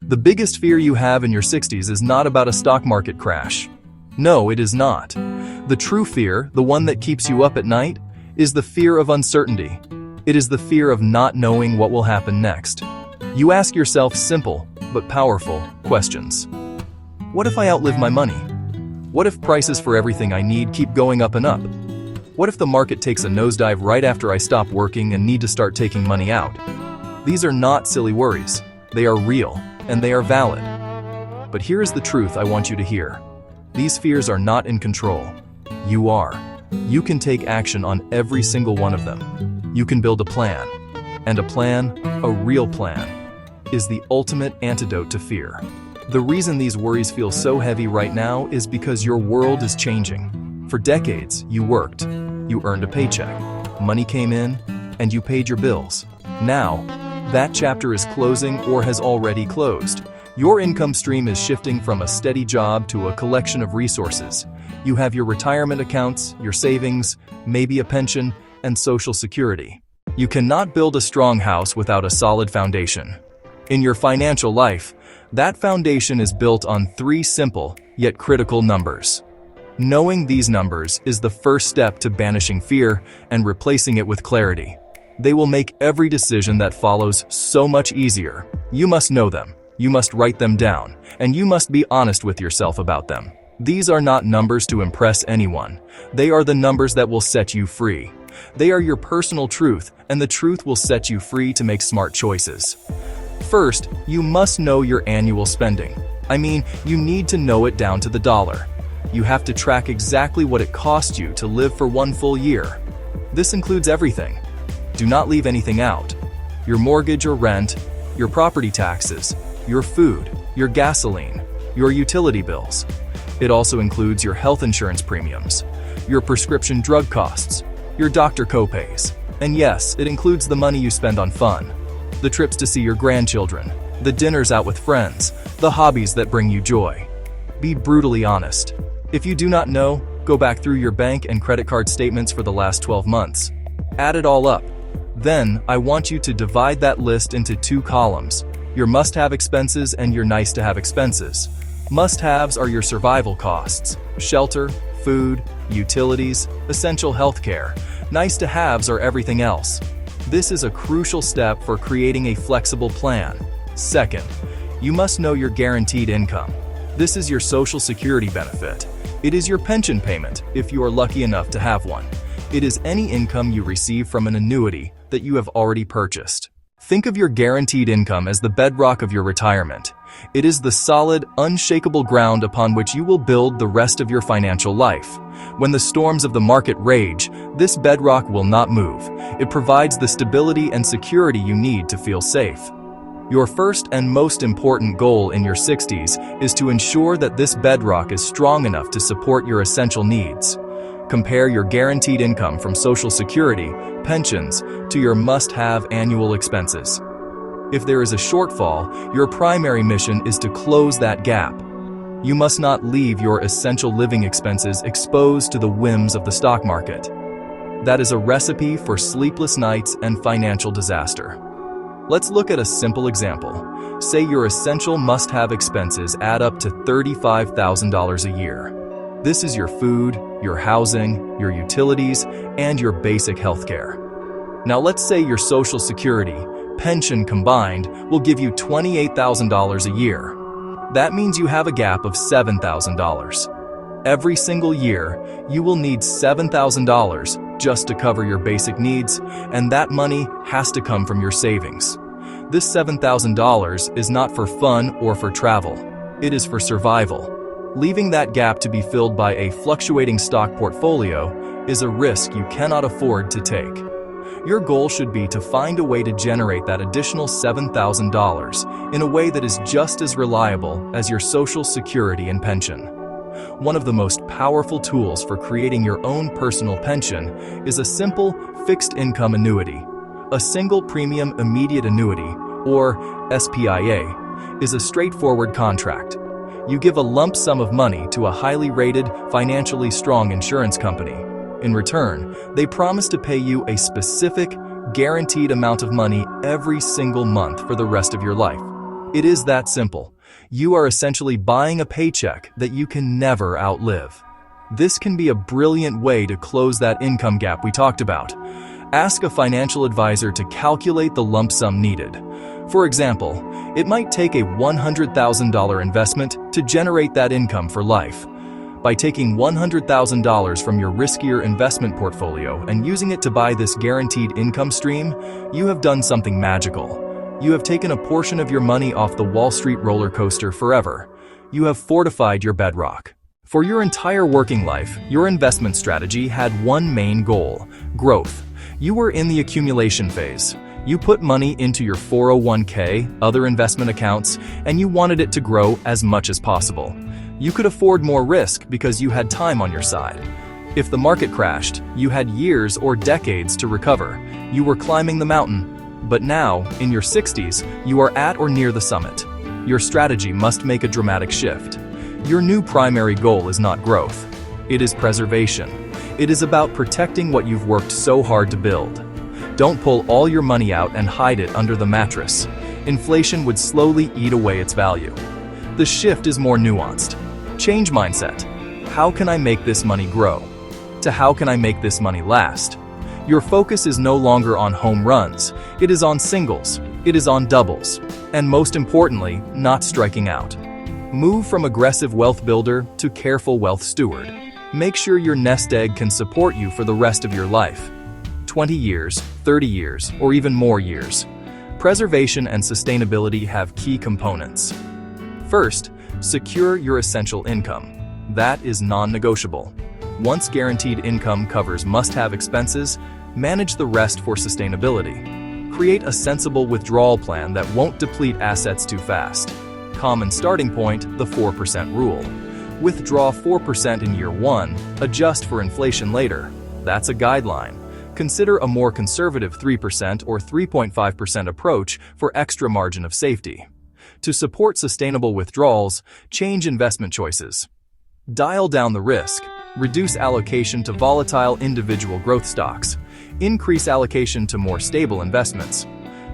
The biggest fear you have in your 60s is not about a stock market crash. No, it is not. The true fear, the one that keeps you up at night, is the fear of uncertainty. It is the fear of not knowing what will happen next. You ask yourself simple, but powerful, questions. What if I outlive my money? What if prices for everything I need keep going up and up? What if the market takes a nosedive right after I stop working and need to start taking money out? These are not silly worries. They are real, and they are valid. But here is the truth I want you to hear. These fears are not in control. You are. You can take action on every single one of them. You can build a plan. And a plan, a real plan, is the ultimate antidote to fear. The reason these worries feel so heavy right now is because your world is changing. For decades, you worked. You earned a paycheck. Money came in, and you paid your bills. Now, that chapter is closing or has already closed. Your income stream is shifting from a steady job to a collection of resources. You have your retirement accounts, your savings, maybe a pension, and Social Security. You cannot build a strong house without a solid foundation. In your financial life, that foundation is built on 3 simple, yet critical numbers. Knowing these numbers is the first step to banishing fear and replacing it with clarity. They will make every decision that follows so much easier. You must know them, you must write them down, and you must be honest with yourself about them. These are not numbers to impress anyone. They are the numbers that will set you free. They are your personal truth, and the truth will set you free to make smart choices. First, you must know your annual spending. I mean, you need to know it down to the dollar. You have to track exactly what it costs you to live for 1 full year. This includes everything. Do not leave anything out. Your mortgage or rent, your property taxes, your food, your gasoline, your utility bills. It also includes your health insurance premiums, your prescription drug costs, your doctor copays. And yes, it includes the money you spend on fun. The trips to see your grandchildren, the dinners out with friends, the hobbies that bring you joy. Be brutally honest. If you do not know, go back through your bank and credit card statements for the last 12 months. Add it all up. Then, I want you to divide that list into 2 columns, your must-have expenses and your nice-to-have expenses. Must-haves are your survival costs, shelter, food, utilities, essential healthcare. Nice-to-haves are everything else. This is a crucial step for creating a flexible plan. Second, you must know your guaranteed income. This is your Social Security benefit. It is your pension payment, if you are lucky enough to have one. It is any income you receive from an annuity that you have already purchased. Think of your guaranteed income as the bedrock of your retirement. It is the solid, unshakable ground upon which you will build the rest of your financial life. When the storms of the market rage, this bedrock will not move. It provides the stability and security you need to feel safe. Your first and most important goal in your 60s is to ensure that this bedrock is strong enough to support your essential needs. Compare your guaranteed income from Social Security, pensions, to your must-have annual expenses. If there is a shortfall, your primary mission is to close that gap. You must not leave your essential living expenses exposed to the whims of the stock market. That is a recipe for sleepless nights and financial disaster. Let's look at a simple example. Say your essential must-have expenses add up to $35,000 a year. This is your food, your housing, your utilities, and your basic health care. Now let's say your Social Security, pension combined, will give you $28,000 a year. That means you have a gap of $7,000. Every single year, you will need $7,000 just to cover your basic needs, and that money has to come from your savings. This $7,000 is not for fun or for travel. It is for survival. Leaving that gap to be filled by a fluctuating stock portfolio is a risk you cannot afford to take. Your goal should be to find a way to generate that additional $7,000 in a way that is just as reliable as your Social Security and pension. One of the most powerful tools for creating your own personal pension is a simple fixed income annuity. A single premium immediate annuity, or SPIA, is a straightforward contract. You give a lump sum of money to a highly rated, financially strong insurance company. In return, they promise to pay you a specific, guaranteed amount of money every single month for the rest of your life. It is that simple. You are essentially buying a paycheck that you can never outlive. This can be a brilliant way to close that income gap we talked about. Ask a financial advisor to calculate the lump sum needed. For example, it might take a $100,000 investment to generate that income for life. By taking $100,000 from your riskier investment portfolio and using it to buy this guaranteed income stream, you have done something magical. You have taken a portion of your money off the Wall Street roller coaster forever. You have fortified your bedrock. For your entire working life, your investment strategy had one main goal: growth. You were in the accumulation phase. You put money into your 401k, other investment accounts, and you wanted it to grow as much as possible. You could afford more risk because you had time on your side. If the market crashed, you had years or decades to recover. You were climbing the mountain. But now, in your 60s, you are at or near the summit. Your strategy must make a dramatic shift. Your new primary goal is not growth. It is preservation. It is about protecting what you've worked so hard to build. Don't pull all your money out and hide it under the mattress. Inflation would slowly eat away its value. The shift is more nuanced. Change mindset. How can I make this money grow? To how can I make this money last? Your focus is no longer on home runs. It is on singles. It is on doubles. And most importantly, not striking out. Move from aggressive wealth builder to careful wealth steward. Make sure your nest egg can support you for the rest of your life. 20 years, 30 years, or even more years. Preservation and sustainability have key components. First, secure your essential income. That is non-negotiable. Once guaranteed income covers must-have expenses, manage the rest for sustainability. Create a sensible withdrawal plan that won't deplete assets too fast. Common starting point, the 4% rule. Withdraw 4% in year 1, adjust for inflation later. That's a guideline. Consider a more conservative 3% or 3.5% approach for extra margin of safety. To support sustainable withdrawals, change investment choices. Dial down the risk. Reduce allocation to volatile individual growth stocks. Increase allocation to more stable investments.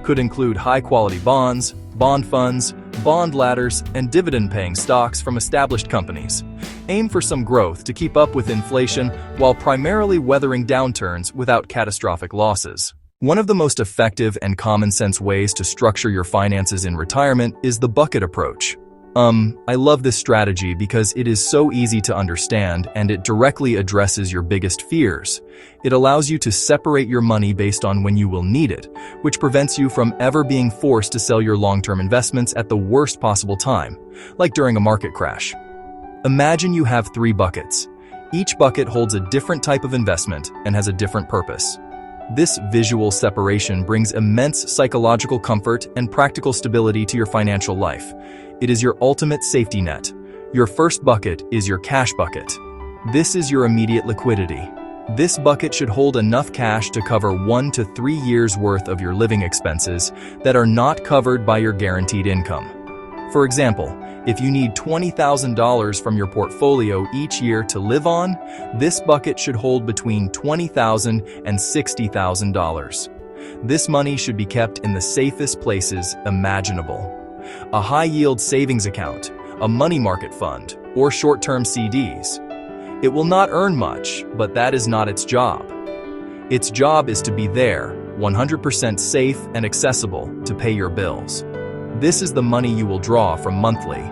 Could include high-quality bonds, bond funds, bond ladders, and dividend-paying stocks from established companies. Aim for some growth to keep up with inflation while primarily weathering downturns without catastrophic losses. One of the most effective and common-sense ways to structure your finances in retirement is the bucket approach. I love this strategy because it is so easy to understand and it directly addresses your biggest fears. It allows you to separate your money based on when you will need it, which prevents you from ever being forced to sell your long-term investments at the worst possible time, like during a market crash. Imagine you have 3 buckets. Each bucket holds a different type of investment and has a different purpose. This visual separation brings immense psychological comfort and practical stability to your financial life. It is your ultimate safety net. Your first bucket is your cash bucket. This is your immediate liquidity. This bucket should hold enough cash to cover 1 to 3 years' worth of your living expenses that are not covered by your guaranteed income. For example, if you need $20,000 from your portfolio each year to live on, this bucket should hold between $20,000 and $60,000. This money should be kept in the safest places imaginable. A high-yield savings account, a money market fund, or short-term CDs. It will not earn much, but that is not its job. Its job is to be there, 100% safe and accessible to pay your bills. This is the money you will draw from monthly.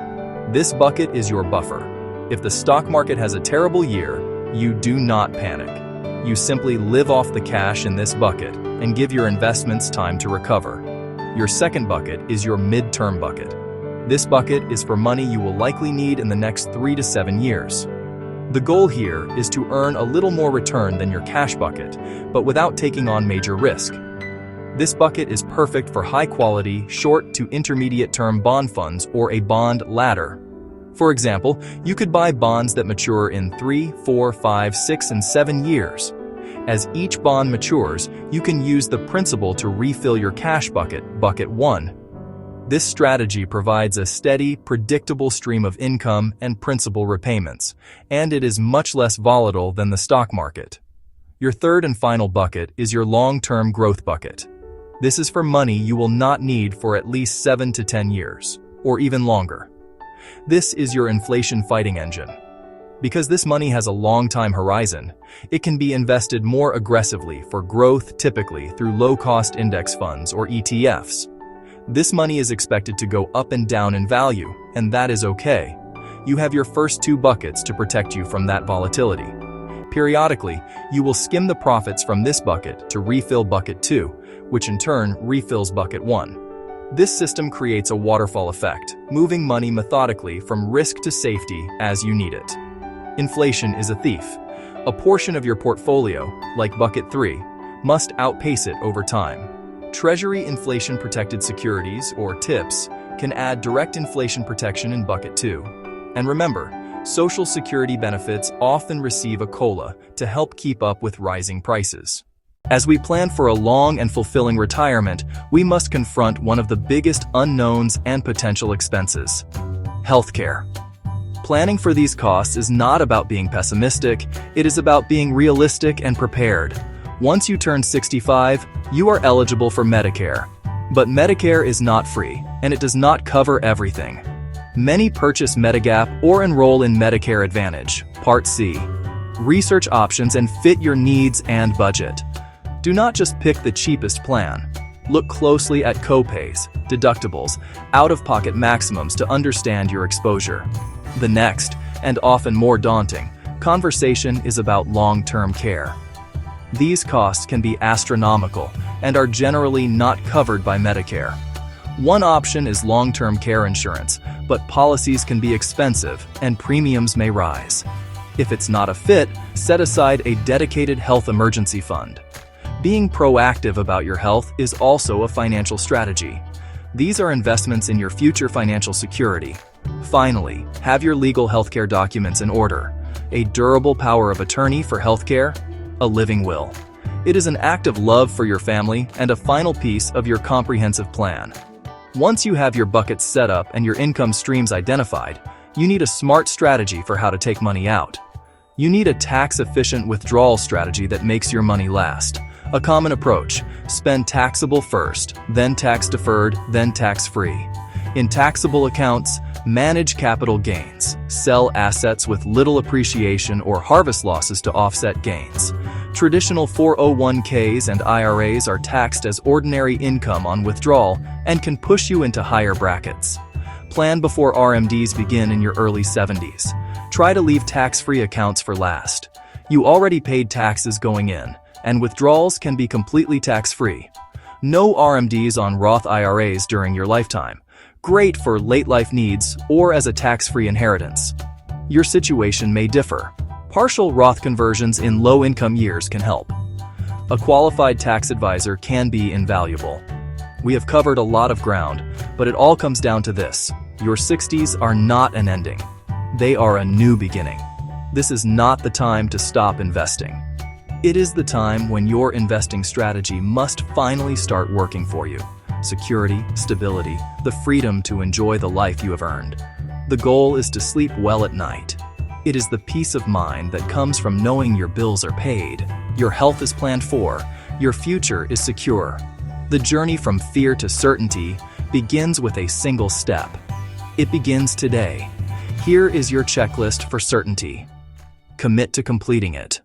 This bucket is your buffer. If the stock market has a terrible year, you do not panic. You simply live off the cash in this bucket and give your investments time to recover. Your second bucket is your mid-term bucket. This bucket is for money you will likely need in the next 3 to 7 years. The goal here is to earn a little more return than your cash bucket, but without taking on major risk. This bucket is perfect for high-quality, short to intermediate-term bond funds or a bond ladder. For example, you could buy bonds that mature in 3, 4, 5, 6, and 7 years. As each bond matures, you can use the principal to refill your cash bucket, bucket 1. This strategy provides a steady, predictable stream of income and principal repayments, and it is much less volatile than the stock market. Your third and final bucket is your long-term growth bucket. This is for money you will not need for at least 7 to 10 years, or even longer. This is your inflation fighting engine. Because this money has a long time horizon, it can be invested more aggressively for growth, typically through low-cost index funds or ETFs. This money is expected to go up and down in value, and that is okay. You have your first two buckets to protect you from that volatility. Periodically, you will skim the profits from this bucket to refill bucket 2, which in turn refills bucket 1. This system creates a waterfall effect, moving money methodically from risk to safety as you need it. Inflation is a thief. A portion of your portfolio, like bucket 3, must outpace it over time. Treasury inflation-protected securities, or TIPS, can add direct inflation protection in bucket 2. And remember, Social Security benefits often receive a COLA to help keep up with rising prices. As we plan for a long and fulfilling retirement, we must confront one of the biggest unknowns and potential expenses: healthcare. Planning for these costs is not about being pessimistic, it is about being realistic and prepared. Once you turn 65, you are eligible for Medicare. But Medicare is not free, and it does not cover everything. Many purchase Medigap or enroll in Medicare Advantage, Part C. Research options and fit your needs and budget. Do not just pick the cheapest plan. Look closely at copays, deductibles, out-of-pocket maximums to understand your exposure. The next, and often more daunting, conversation is about long-term care. These costs can be astronomical and are generally not covered by Medicare. One option is long-term care insurance, but policies can be expensive and premiums may rise. If it's not a fit, set aside a dedicated health emergency fund. Being proactive about your health is also a financial strategy. These are investments in your future financial security. Finally, have your legal healthcare documents in order. A durable power of attorney for healthcare, a living will. It is an act of love for your family and a final piece of your comprehensive plan. Once you have your buckets set up and your income streams identified, you need a smart strategy for how to take money out. You need a tax-efficient withdrawal strategy that makes your money last. A common approach: spend taxable first, then tax-deferred, then tax-free. In taxable accounts, manage capital gains. Sell assets with little appreciation or harvest losses to offset gains. Traditional 401ks and IRAs are taxed as ordinary income on withdrawal and can push you into higher brackets. Plan before RMDs begin in your early 70s. Try to leave tax-free accounts for last. You already paid taxes going in, and withdrawals can be completely tax-free. No RMDs on Roth IRAs during your lifetime. Great for late-life needs or as a tax-free inheritance. Your situation may differ. Partial Roth conversions in low-income years can help. A qualified tax advisor can be invaluable. We have covered a lot of ground, but it all comes down to this: your 60s are not an ending. They are a new beginning. This is not the time to stop investing. It is the time when your investing strategy must finally start working for you. Security, stability, the freedom to enjoy the life you have earned. The goal is to sleep well at night. It is the peace of mind that comes from knowing your bills are paid, your health is planned for, your future is secure. The journey from fear to certainty begins with a single step. It begins today. Here is your checklist for certainty. Commit to completing it.